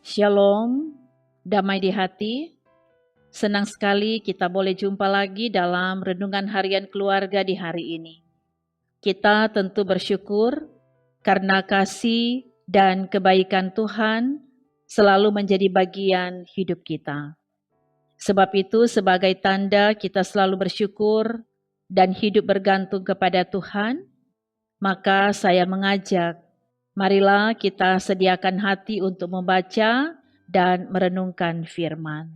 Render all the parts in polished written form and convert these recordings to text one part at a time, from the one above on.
Shalom, damai di hati. Senang sekali kita boleh jumpa lagi dalam renungan harian keluarga di hari ini. Kita tentu bersyukur karena kasih dan kebaikan Tuhan selalu menjadi bagian hidup kita. Sebab itu sebagai tanda kita selalu bersyukur dan hidup bergantung kepada Tuhan, maka saya mengajak, marilah kita sediakan hati untuk membaca dan merenungkan firman.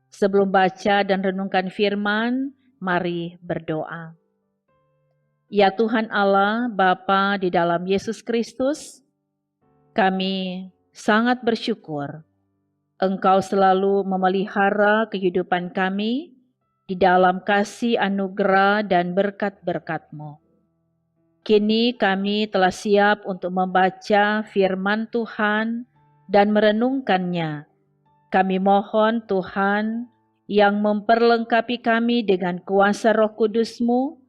Sebelum baca dan renungkan firman, mari berdoa. Ya Tuhan Allah, Bapa di dalam Yesus Kristus, kami sangat bersyukur Engkau selalu memelihara kehidupan kami di dalam kasih anugerah dan berkat-berkat-Mu. Kini kami telah siap untuk membaca firman Tuhan dan merenungkannya. Kami mohon Tuhan yang memperlengkapi kami dengan kuasa Roh Kudus-Mu,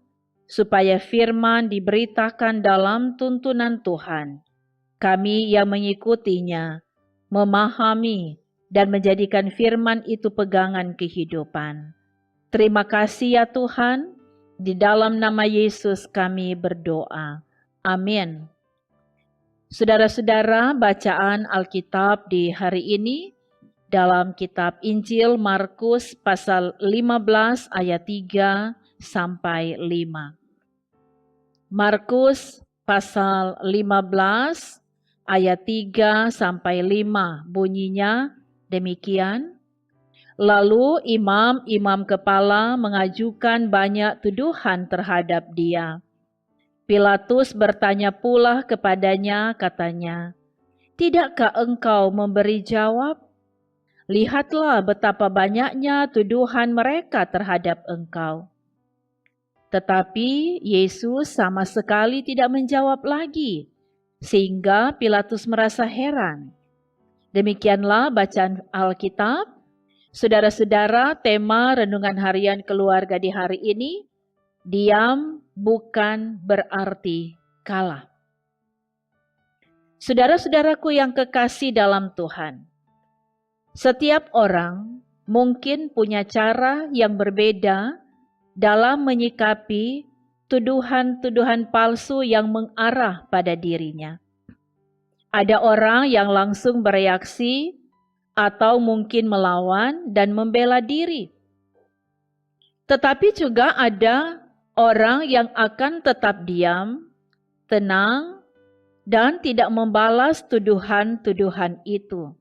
supaya firman diberitakan dalam tuntunan Tuhan. Kami yang mengikutinya, memahami dan menjadikan firman itu pegangan kehidupan. Terima kasih ya Tuhan, di dalam nama Yesus kami berdoa. Amin. Saudara-saudara, bacaan Alkitab di hari ini dalam kitab Injil Markus pasal 15 ayat 3 sampai 5. Markus pasal 15 ayat 3 sampai 5 bunyinya demikian. Lalu imam-imam kepala mengajukan banyak tuduhan terhadap dia. Pilatus bertanya pula kepadanya, katanya, "Tidakkah engkau memberi jawab? Lihatlah betapa banyaknya tuduhan mereka terhadap engkau." Tetapi Yesus sama sekali tidak menjawab lagi, sehingga Pilatus merasa heran. Demikianlah bacaan Alkitab. Saudara-saudara, tema renungan harian keluarga di hari ini, diam bukan berarti kalah. Saudara-saudaraku yang kekasih dalam Tuhan, setiap orang mungkin punya cara yang berbeda dalam menyikapi tuduhan-tuduhan palsu yang mengarah pada dirinya. Ada orang yang langsung bereaksi atau mungkin melawan dan membela diri. Tetapi juga ada orang yang akan tetap diam, tenang, dan tidak membalas tuduhan-tuduhan itu.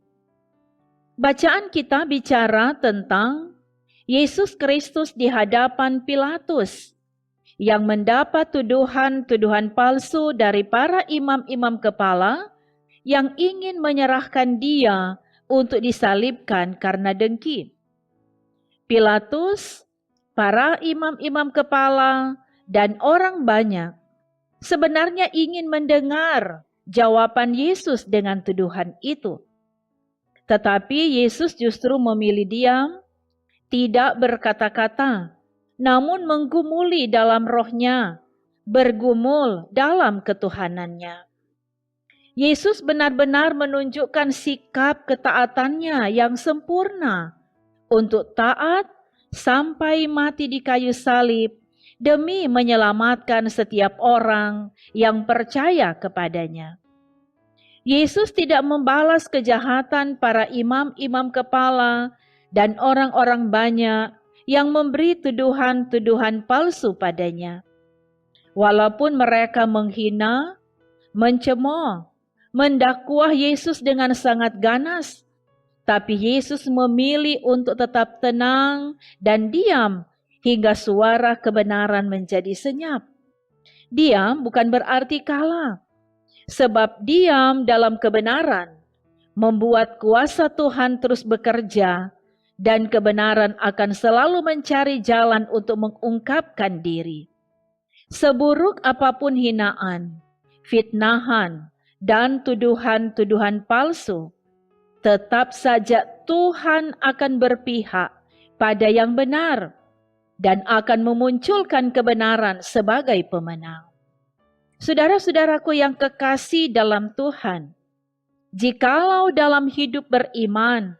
Bacaan kita bicara tentang Yesus Kristus di hadapan Pilatus yang mendapat tuduhan-tuduhan palsu dari para imam-imam kepala yang ingin menyerahkan dia untuk disalibkan karena dengki. Pilatus, para imam-imam kepala, dan orang banyak sebenarnya ingin mendengar jawaban Yesus dengan tuduhan itu. Tetapi Yesus justru memilih diam, tidak berkata-kata, namun menggumuli dalam rohnya, bergumul dalam ketuhanannya. Yesus benar-benar menunjukkan sikap ketaatannya yang sempurna untuk taat sampai mati di kayu salib demi menyelamatkan setiap orang yang percaya kepadanya. Yesus tidak membalas kejahatan para imam-imam kepala dan orang-orang banyak yang memberi tuduhan-tuduhan palsu padanya. Walaupun mereka menghina, mencemooh, mendakwah Yesus dengan sangat ganas, tapi Yesus memilih untuk tetap tenang dan diam hingga suara kebenaran menjadi senyap. Diam bukan berarti kalah, sebab diam dalam kebenaran membuat kuasa Tuhan terus bekerja dan kebenaran akan selalu mencari jalan untuk mengungkapkan diri. Seburuk apapun hinaan, fitnahan, dan tuduhan-tuduhan palsu, tetap saja Tuhan akan berpihak pada yang benar dan akan memunculkan kebenaran sebagai pemenang. Saudara-saudaraku yang kekasih dalam Tuhan, jikalau dalam hidup beriman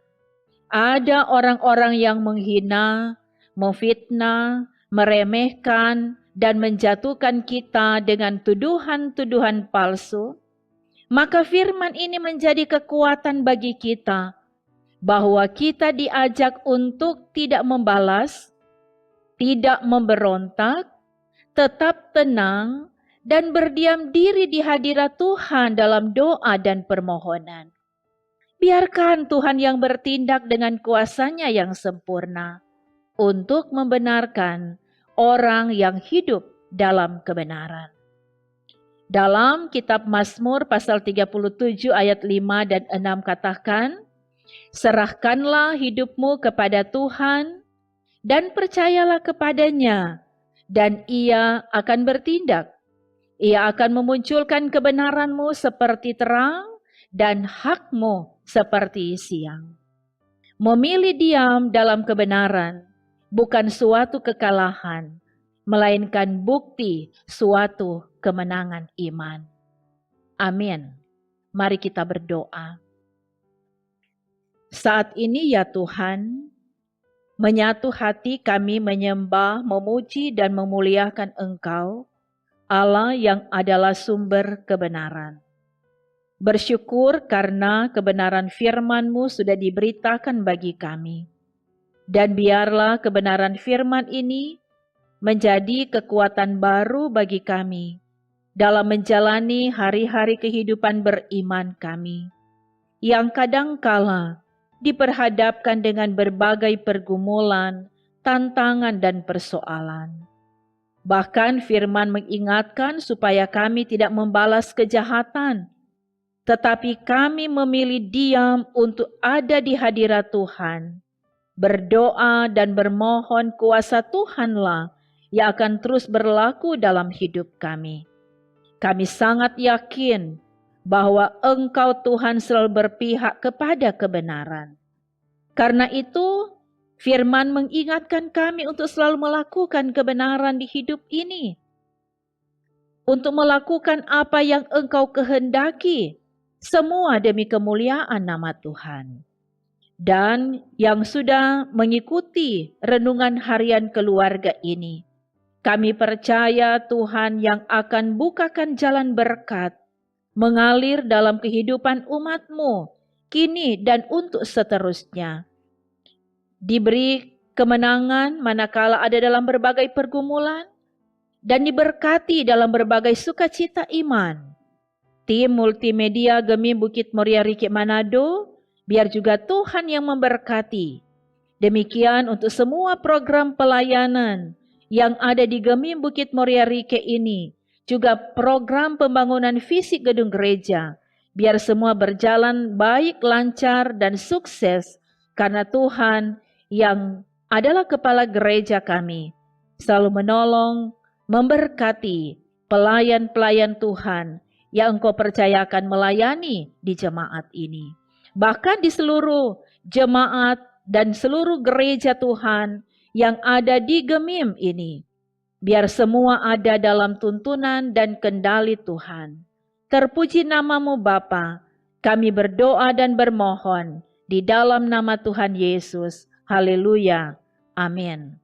ada orang-orang yang menghina, memfitnah, meremehkan, dan menjatuhkan kita dengan tuduhan-tuduhan palsu, maka firman ini menjadi kekuatan bagi kita, bahwa kita diajak untuk tidak membalas, tidak memberontak, tetap tenang, dan berdiam diri di hadirat Tuhan dalam doa dan permohonan. Biarkan Tuhan yang bertindak dengan kuasa-Nya yang sempurna untuk membenarkan orang yang hidup dalam kebenaran. Dalam kitab Mazmur pasal 37 ayat 5 dan 6 katakan, serahkanlah hidupmu kepada Tuhan dan percayalah kepadanya, dan Ia akan bertindak. Ia akan memunculkan kebenaranmu seperti terang dan hakmu seperti siang. Memilih diam dalam kebenaran bukan suatu kekalahan, melainkan bukti suatu kemenangan iman. Amin. Mari kita berdoa. Saat ini ya Tuhan, menyatu hati kami menyembah, memuji dan memuliakan Engkau, Allah yang adalah sumber kebenaran. Bersyukur karena kebenaran firman-Mu sudah diberitakan bagi kami. Dan biarlah kebenaran firman ini menjadi kekuatan baru bagi kami dalam menjalani hari-hari kehidupan beriman kami, yang kadangkala diperhadapkan dengan berbagai pergumulan, tantangan, dan persoalan. Bahkan firman mengingatkan supaya kami tidak membalas kejahatan, tetapi kami memilih diam untuk ada di hadirat Tuhan, berdoa dan bermohon kuasa Tuhanlah yang akan terus berlaku dalam hidup kami. Kami sangat yakin bahwa Engkau Tuhan selalu berpihak kepada kebenaran. Karena itu, firman mengingatkan kami untuk selalu melakukan kebenaran di hidup ini. Untuk melakukan apa yang Engkau kehendaki, semua demi kemuliaan nama Tuhan. Dan yang sudah mengikuti renungan harian keluarga ini, kami percaya Tuhan yang akan bukakan jalan berkat, mengalir dalam kehidupan umat-Mu, kini dan untuk seterusnya. Diberi kemenangan manakala ada dalam berbagai pergumulan, dan diberkati dalam berbagai sukacita iman. Tim multimedia Gemim Bukit Muria Rike Manado, biar juga Tuhan yang memberkati. Demikian untuk semua program pelayanan yang ada di Gemim Bukit Muria Rike ini, juga program pembangunan fisik gedung gereja, biar semua berjalan baik, lancar, dan sukses, karena Tuhan yang adalah kepala gereja kami, selalu menolong, memberkati pelayan-pelayan Tuhan yang Engkau percayakan melayani di jemaat ini. Bahkan di seluruh jemaat dan seluruh gereja Tuhan yang ada di Gemim ini, biar semua ada dalam tuntunan dan kendali Tuhan. Terpuji nama-Mu Bapa, kami berdoa dan bermohon di dalam nama Tuhan Yesus. Haleluya. Amin.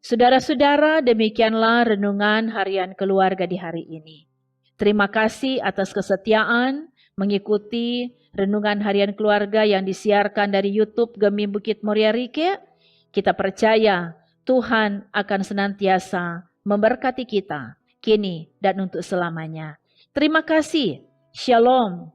Saudara-saudara, demikianlah renungan harian keluarga di hari ini. Terima kasih atas kesetiaan mengikuti renungan harian keluarga yang disiarkan dari YouTube Gemim Bukit Muria Rike. Kita percaya Tuhan akan senantiasa memberkati kita, kini dan untuk selamanya. Terima kasih. Shalom.